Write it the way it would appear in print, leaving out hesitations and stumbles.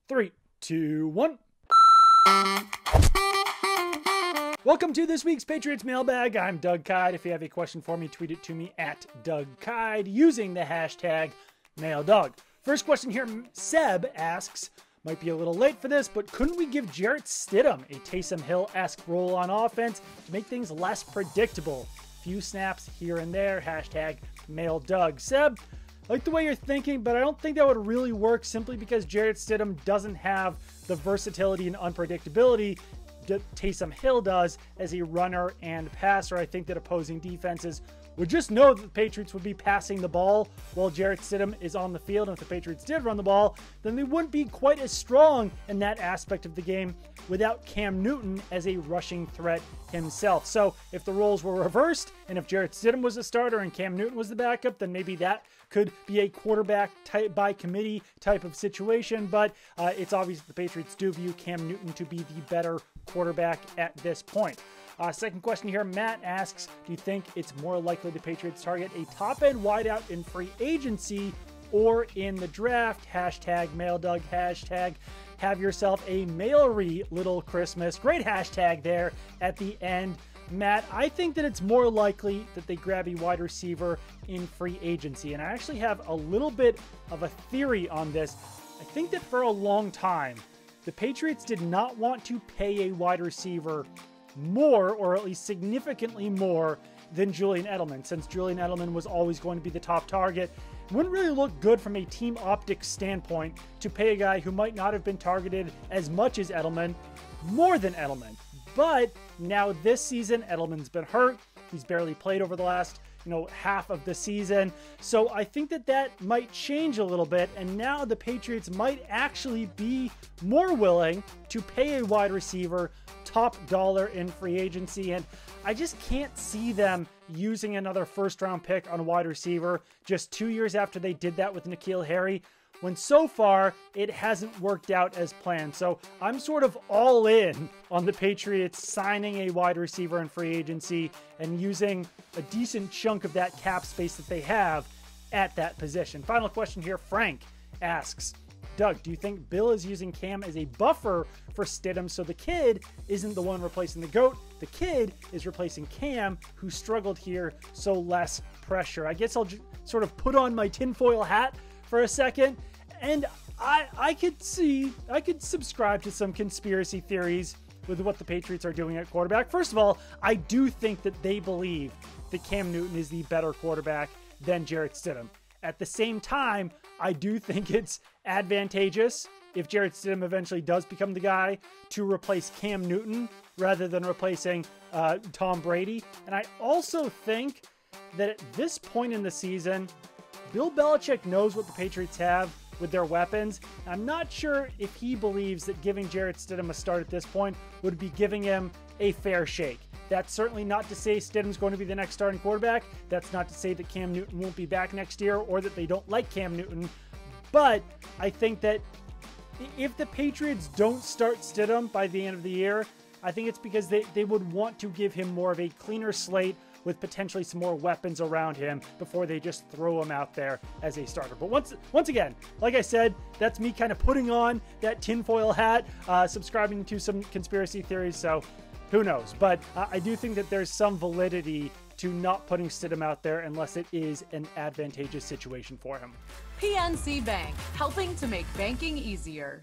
3, 2, 1. Welcome to this week's Patriots Mailbag. I'm Doug Kyde. If you have a question for me, tweet it to me at Doug Kyde using the hashtag MailDog. First question here, Seb asks, might be a little late for this, but couldn't we give Jarrett Stidham a Taysom Hill-esque role on offense to make things less predictable? Few snaps here and there, hashtag MailDoug. Seb, I like the way you're thinking, but I don't think that would really work simply because Jarrett Stidham doesn't have the versatility and unpredictability that Taysom Hill does as a runner and passer. I think that opposing defenses would just know that the Patriots would be passing the ball while Jarrett Stidham is on the field. And if the Patriots did run the ball, then they wouldn't be quite as strong in that aspect of the game without Cam Newton as a rushing threat himself. So if the roles were reversed and if Jarrett Stidham was the starter and Cam Newton was the backup, then maybe that could be a quarterback type by committee type of situation. But it's obvious that the Patriots do view Cam Newton to be the better quarterback at this point. Second question here, Matt asks, do you think it's more likely the Patriots target a top-end wideout in free agency or in the draft? Hashtag MailDoug, hashtag have yourself a mailery little Christmas. Great hashtag there at the end. Matt, I think that it's more likely that they grab a wide receiver in free agency. And I actually have a little bit of a theory on this. I think that for a long time, the Patriots did not want to pay a wide receiver more, or at least significantly more, than Julian Edelman, since Julian Edelman was always going to be the top target. It wouldn't really look good from a team optics standpoint to pay a guy who might not have been targeted as much as Edelman more than Edelman. But now this season, Edelman's been hurt. He's barely played over the last half of the season. So I think that that might change a little bit. And now the Patriots might actually be more willing to pay a wide receiver top dollar in free agency. And I just can't see them using another first-round pick on a wide receiver just 2 years after they did that with N'Keal Harry, when so far it hasn't worked out as planned. So I'm sort of all in on the Patriots signing a wide receiver in free agency and using a decent chunk of that cap space that they have at that position. Final question here, Frank asks, Doug, do you think Bill is using Cam as a buffer for Stidham so the kid isn't the one replacing the GOAT? The kid is replacing Cam, who struggled here, so less pressure. I guess I'll sort of put on my tinfoil hat for a second, and I could subscribe to some conspiracy theories with what the Patriots are doing at quarterback. First of all, I do think that they believe that Cam Newton is the better quarterback than Jarrett Stidham. At the same time, I do think it's advantageous if Jarrett Stidham eventually does become the guy to replace Cam Newton rather than replacing Tom Brady. And I also think that at this point in the season, Bill Belichick knows what the Patriots have with their weapons. I'm not sure if he believes that giving Jarrett Stidham a start at this point would be giving him a fair shake. That's certainly not to say Stidham's going to be the next starting quarterback. That's not to say that Cam Newton won't be back next year or that they don't like Cam Newton. But I think that if the Patriots don't start Stidham by the end of the year, I think it's because they would want to give him more of a cleaner slate with potentially some more weapons around him before they just throw him out there as a starter. But once again, like I said, that's me kind of putting on that tinfoil hat, subscribing to some conspiracy theories, so who knows? But I do think that there's some validity to not putting Stidham out there unless it is an advantageous situation for him. PNC Bank, helping to make banking easier.